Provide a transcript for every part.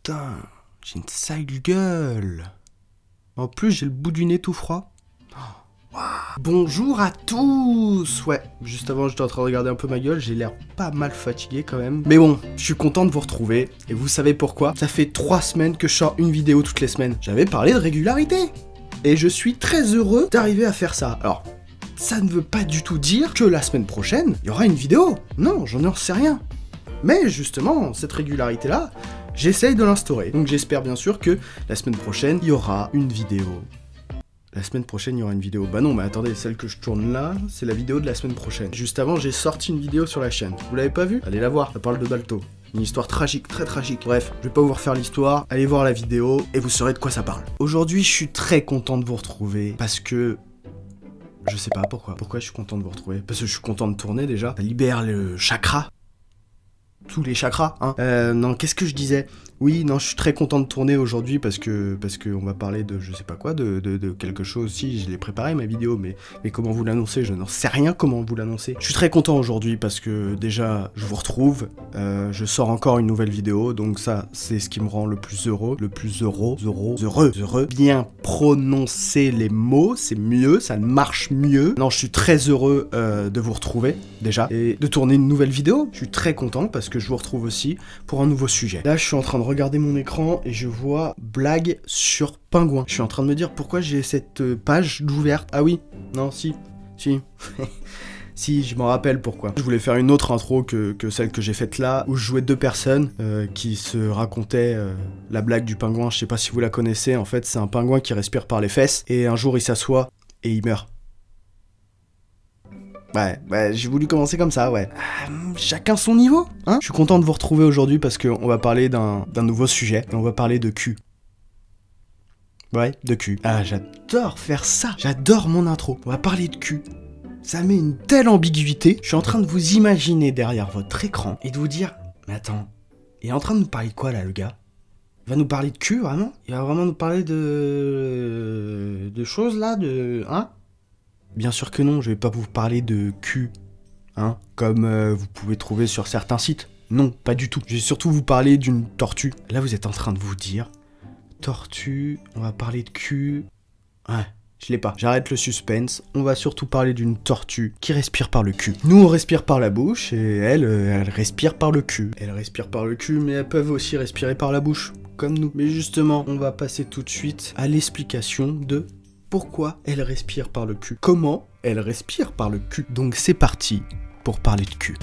Putain, j'ai une sale gueule. En plus, j'ai le bout du nez tout froid. Bonjour à tous. Ouais, juste avant, j'étais en train de regarder un peu ma gueule, j'ai l'air pas mal fatigué quand même. Mais bon, je suis content de vous retrouver, et vous savez pourquoi? Ça fait 3 semaines que je sors une vidéo toutes les semaines. J'avais parlé de régularité, et je suis très heureux d'arriver à faire ça. Alors, ça ne veut pas du tout dire que la semaine prochaine, il y aura une vidéo. Non, j'en sais rien. Mais justement, cette régularité-là, j'essaye de l'instaurer. Donc j'espère bien sûr que la semaine prochaine, il y aura une vidéo. La semaine prochaine, il y aura une vidéo. Bah non, mais attendez, celle que je tourne là, c'est la vidéo de la semaine prochaine. Juste avant, j'ai sorti une vidéo sur la chaîne. Vous l'avez pas vue? Allez la voir, ça parle de Balto. Une histoire tragique, très tragique. Bref, je vais pas vous refaire l'histoire, allez voir la vidéo et vous saurez de quoi ça parle. Aujourd'hui, je suis très content de vous retrouver parce que... je sais pas pourquoi. Pourquoi je suis content de vous retrouver? Parce que je suis content de tourner déjà. Ça libère le chakra. Tous les chakras, hein. Non, qu'est-ce que je disais? Oui, non, je suis très content de tourner aujourd'hui parce que on va parler de je sais pas quoi, de quelque chose. Si, je l'ai préparé ma vidéo, mais comment vous l'annoncer? Je n'en sais rien comment vous l'annoncer. Je suis très content aujourd'hui parce que déjà, je vous retrouve, je sors encore une nouvelle vidéo, donc ça, c'est ce qui me rend le plus heureux, heureux. Bien prononcer les mots, c'est mieux, ça marche mieux. Non, je suis très heureux de vous retrouver, déjà, et de tourner une nouvelle vidéo. Je suis très content parce que je vous retrouve aussi pour un nouveau sujet. Là, je suis en train de regarder mon écran et je vois blague sur pingouin. Je suis en train de me dire pourquoi j'ai cette page d'ouverte. Ah oui, non, si. Si, je m'en rappelle pourquoi. Je voulais faire une autre intro que celle que j'ai faite là, où je jouais 2 personnes qui se racontaient la blague du pingouin. Je sais pas si vous la connaissez, en fait, c'est un pingouin qui respire par les fesses, et un jour il s'assoit et il meurt. Ouais, j'ai voulu commencer comme ça, ouais. Chacun son niveau, hein. Je suis content de vous retrouver aujourd'hui parce qu'on va parler d'un nouveau sujet, et on va parler de cul. Ouais, de cul. Ah, j'adore faire ça. J'adore mon intro. On va parler de cul. Ça met une telle ambiguïté. Je suis en train de vous imaginer derrière votre écran et de vous dire, mais attends, il est en train de nous parler de quoi là, le gars? Il va nous parler de cul, vraiment? Il va vraiment nous parler de choses là, hein? Bien sûr que non, je vais pas vous parler de cul, hein, comme vous pouvez trouver sur certains sites. Non, pas du tout. Je vais surtout vous parler d'une tortue. Là, vous êtes en train de vous dire, tortue, on va parler de cul. Ouais, je l'ai pas. J'arrête le suspense. On va surtout parler d'une tortue qui respire par le cul. Nous, on respire par la bouche et elle respire par le cul. Elle respire par le cul, mais elles peuvent aussi respirer par la bouche, comme nous. Mais justement, on va passer tout de suite à l'explication de pourquoi elle respire par le cul. Comment elle respire par le cul. Donc c'est parti pour parler de cul.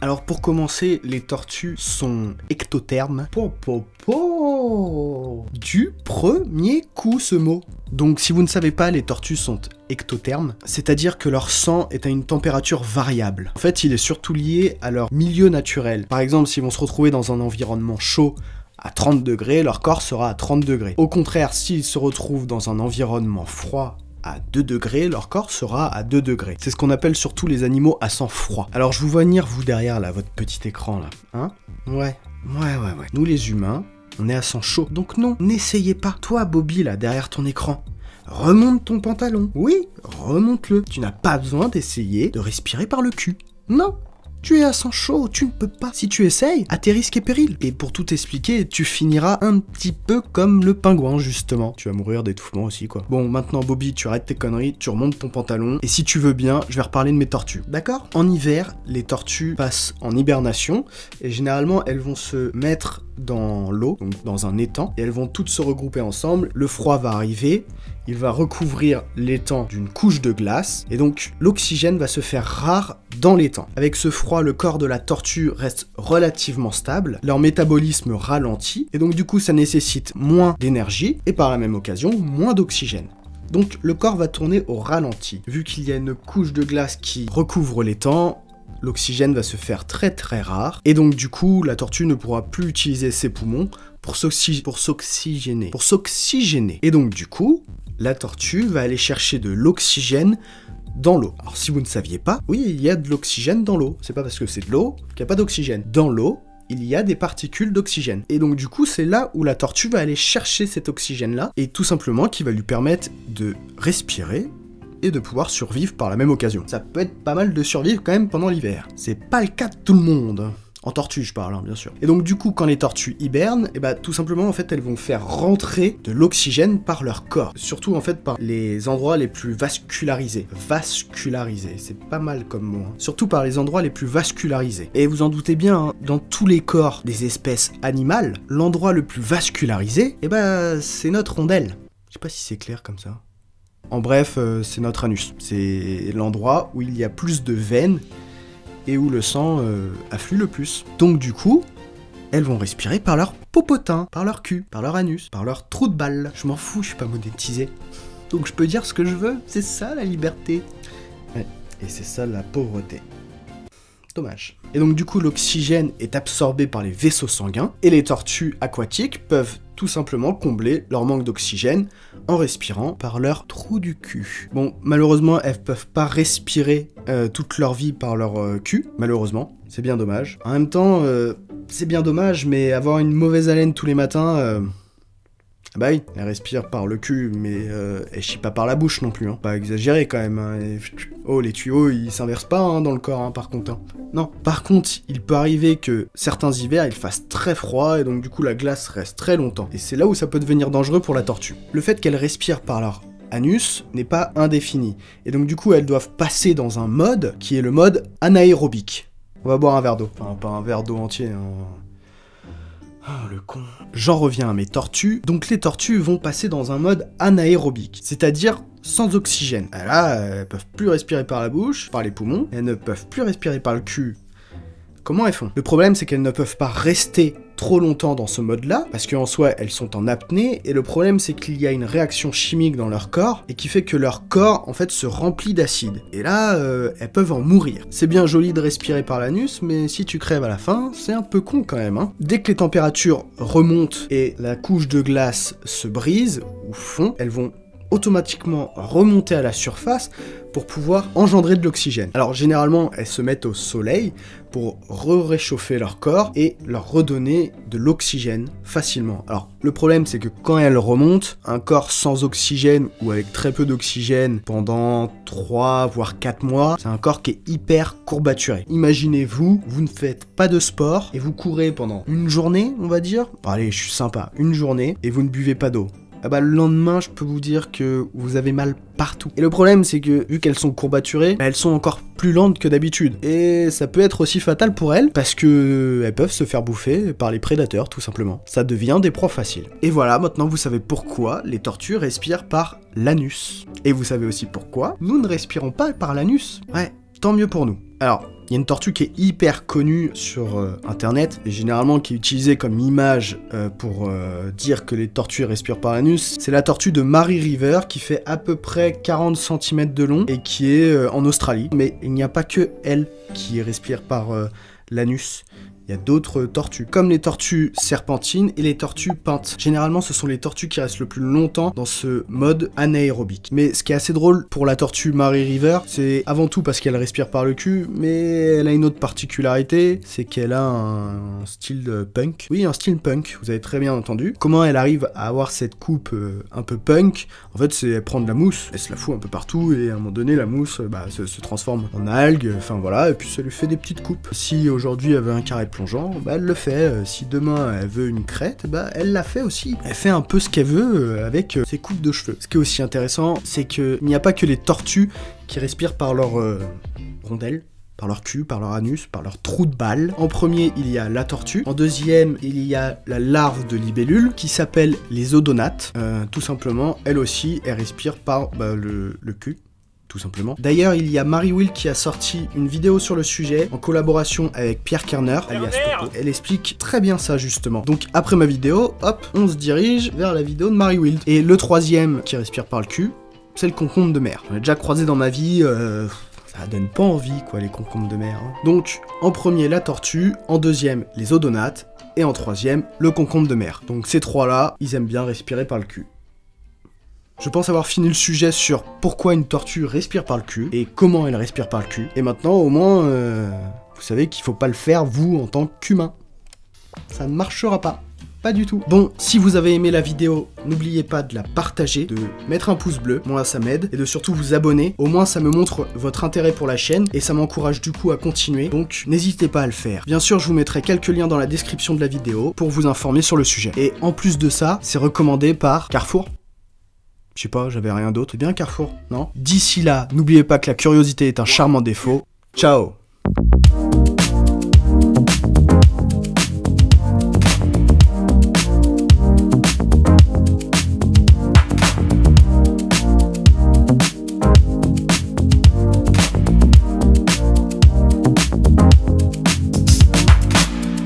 Alors pour commencer, les tortues sont ectothermes. Du premier coup ce mot. Donc si vous ne savez pas, les tortues sont ectothermes, c'est-à-dire que leur sang est à une température variable. En fait, il est surtout lié à leur milieu naturel. Par exemple, s'ils vont se retrouver dans un environnement chaud, à 30 degrés, leur corps sera à 30 degrés. Au contraire, s'ils se retrouvent dans un environnement froid, à 2 degrés, leur corps sera à 2 degrés. C'est ce qu'on appelle surtout les animaux à sang froid. Alors je vous vois venir, vous derrière là, votre petit écran là, hein? Ouais. Nous les humains, on est à sang chaud. Donc non, n'essayez pas. Toi Bobby là, derrière ton écran, remonte ton pantalon. Oui, remonte-le. Tu n'as pas besoin d'essayer de respirer par le cul. Non. Tu es à sang chaud, tu ne peux pas. Si tu essayes, à tes risques et périls. Et pour tout expliquer, tu finiras un petit peu comme le pingouin, justement. Tu vas mourir d'étouffement aussi, quoi. Bon, maintenant, Bobby, tu arrêtes tes conneries, tu remontes ton pantalon. Et si tu veux bien, je vais reparler de mes tortues. D'accord? En hiver, les tortues passent en hibernation. Et généralement, elles vont se mettre dans l'eau, donc dans un étang. Et elles vont toutes se regrouper ensemble. Le froid va arriver. Il va recouvrir l'étang d'une couche de glace, et donc l'oxygène va se faire rare dans l'étang. Avec ce froid, le corps de la tortue reste relativement stable, leur métabolisme ralentit, et donc du coup ça nécessite moins d'énergie, et par la même occasion, moins d'oxygène. Donc le corps va tourner au ralenti. Vu qu'il y a une couche de glace qui recouvre l'étang, l'oxygène va se faire très rare, et donc du coup la tortue ne pourra plus utiliser ses poumons pour s'oxygéner. Et donc du coup, la tortue va aller chercher de l'oxygène dans l'eau. Alors si vous ne saviez pas, oui, il y a de l'oxygène dans l'eau. C'est pas parce que c'est de l'eau qu'il n'y a pas d'oxygène. Dans l'eau, il y a des particules d'oxygène. Et donc du coup, c'est là où la tortue va aller chercher cet oxygène-là, et tout simplement qui va lui permettre de respirer et de pouvoir survivre par la même occasion. Ça peut être pas mal de survivre quand même pendant l'hiver. C'est pas le cas de tout le monde. En tortue, je parle, hein, bien sûr. Et donc, du coup, quand les tortues hibernent, et bah, tout simplement, en fait, elles vont faire rentrer de l'oxygène par leur corps. Surtout, en fait, par les endroits les plus vascularisés. Vascularisés, c'est pas mal comme mot. Hein. Surtout par les endroits les plus vascularisés. Et vous en doutez bien, hein, dans tous les corps des espèces animales, l'endroit le plus vascularisé, et bah, c'est notre rondelle. Je sais pas si c'est clair comme ça. En bref, c'est notre anus. C'est l'endroit où il y a plus de veines et où le sang afflue le plus. Donc du coup, elles vont respirer par leur popotin, par leur cul, par leur anus, par leur trou de balle. Je m'en fous, je suis pas monétisé. Donc je peux dire ce que je veux, c'est ça la liberté. Ouais, et c'est ça la pauvreté. Dommage. Et donc du coup, l'oxygène est absorbé par les vaisseaux sanguins, et les tortues aquatiques peuvent tout simplement combler leur manque d'oxygène en respirant par leur trou du cul. Bon, malheureusement, elles peuvent pas respirer toute leur vie par leur cul, malheureusement. C'est bien dommage. En même temps, c'est bien dommage, mais avoir une mauvaise haleine tous les matins... Bah oui, elle respire par le cul, mais elle chie pas par la bouche non plus, hein. Pas exagéré quand même, hein. Oh, les tuyaux, ils s'inversent pas hein, dans le corps, hein, par contre. Hein. Non. Par contre, il peut arriver que certains hivers, il fasse très froid, et donc du coup, la glace reste très longtemps. Et c'est là où ça peut devenir dangereux pour la tortue. Le fait qu'elle respire par leur anus n'est pas indéfini. Et donc du coup, elles doivent passer dans un mode qui est le mode anaérobique. On va boire un verre d'eau. Enfin, pas un verre d'eau entier, hein. Oh, le con. J'en reviens à mes tortues. Donc les tortues vont passer dans un mode anaérobique, c'est-à-dire sans oxygène. Là, elles peuvent plus respirer par la bouche, par les poumons, elles ne peuvent plus respirer par le cul. Comment elles font? Le problème, c'est qu'elles ne peuvent pas rester trop longtemps dans ce mode-là, parce qu'en soi, elles sont en apnée, et le problème, c'est qu'il y a une réaction chimique dans leur corps, et qui fait que leur corps, en fait, se remplit d'acide. Et là, elles peuvent en mourir. C'est bien joli de respirer par l'anus, mais si tu crèves à la fin, c'est un peu con quand même, hein. Dès que les températures remontent et la couche de glace se brise, ou fond, elles vont automatiquement remonter à la surface pour pouvoir engendrer de l'oxygène. Alors généralement, elles se mettent au soleil pour réchauffer leur corps et leur redonner de l'oxygène facilement. Alors le problème, c'est que quand elles remontent, un corps sans oxygène ou avec très peu d'oxygène pendant 3 voire 4 mois, c'est un corps qui est hyper courbaturé. Imaginez-vous, vous ne faites pas de sport et vous courez pendant une journée, on va dire. Bon, allez, je suis sympa, une journée, et vous ne buvez pas d'eau. Ah bah le lendemain, je peux vous dire que vous avez mal partout. Et le problème, c'est que vu qu'elles sont courbaturées, elles sont encore plus lentes que d'habitude. Et ça peut être aussi fatal pour elles, parce que elles peuvent se faire bouffer par les prédateurs, tout simplement. Ça devient des proies faciles. Et voilà, maintenant vous savez pourquoi les tortues respirent par l'anus. Et vous savez aussi pourquoi nous ne respirons pas par l'anus. Ouais, tant mieux pour nous. Alors, il y a une tortue qui est hyper connue sur internet, et généralement qui est utilisée comme image pour dire que les tortues respirent par l'anus. C'est la tortue de Mary River, qui fait à peu près 40 cm de long, et qui est en Australie. Mais il n'y a pas que elle qui respire par l'anus. Il y a d'autres tortues, comme les tortues serpentines et les tortues peintes. Généralement, ce sont les tortues qui restent le plus longtemps dans ce mode anaérobique. Mais ce qui est assez drôle pour la tortue Mary River, c'est avant tout parce qu'elle respire par le cul, mais elle a une autre particularité, c'est qu'elle a un style punk. Oui, un style punk, vous avez très bien entendu. Comment elle arrive à avoir cette coupe un peu punk? En fait, c'est elle prend de la mousse, elle se la fout un peu partout, et à un moment donné, la mousse se transforme en algues, enfin voilà, et puis ça lui fait des petites coupes. Si aujourd'hui elle veut un carré de plongeant, bah elle le fait. Si demain elle veut une crête, bah elle la fait aussi. Elle fait un peu ce qu'elle veut avec ses coupes de cheveux. Ce qui est aussi intéressant, c'est qu'il n'y a pas que les tortues qui respirent par leur rondelle, par leur cul, par leur anus, par leur trou de balle. En premier, il y a la tortue. En deuxième, il y a la larve de libellule qui s'appelle les odonates. Tout simplement, elle aussi, elle respire par le cul. Tout simplement. D'ailleurs, il y a Mary Will qui a sorti une vidéo sur le sujet en collaboration avec Pierre Kerner, alias Topo. Elle explique très bien ça justement. Donc après ma vidéo, hop, on se dirige vers la vidéo de Mary Will. Et le troisième qui respire par le cul, c'est le concombre de mer. J'en ai déjà croisé dans ma vie, ça donne pas envie quoi les concombres de mer. Hein. Donc en premier la tortue, en deuxième les odonates, et en troisième le concombre de mer. Donc ces trois-là, ils aiment bien respirer par le cul. Je pense avoir fini le sujet sur pourquoi une tortue respire par le cul et comment elle respire par le cul. Et maintenant, au moins, vous savez qu'il faut pas le faire, vous, en tant qu'humain. Ça ne marchera pas. Bye. pas du tout. Bon, si vous avez aimé la vidéo, n'oubliez pas de la partager, de mettre un pouce bleu, moi ça m'aide, et de surtout vous abonner. Au moins ça me montre votre intérêt pour la chaîne, et ça m'encourage du coup à continuer, donc n'hésitez pas à le faire. Bien sûr, je vous mettrai quelques liens dans la description de la vidéo pour vous informer sur le sujet. Et en plus de ça, c'est recommandé par Carrefour. Je sais pas, j'avais rien d'autre. C'est bien Carrefour, non? D'ici là, n'oubliez pas que la curiosité est un charmant défaut. Ciao!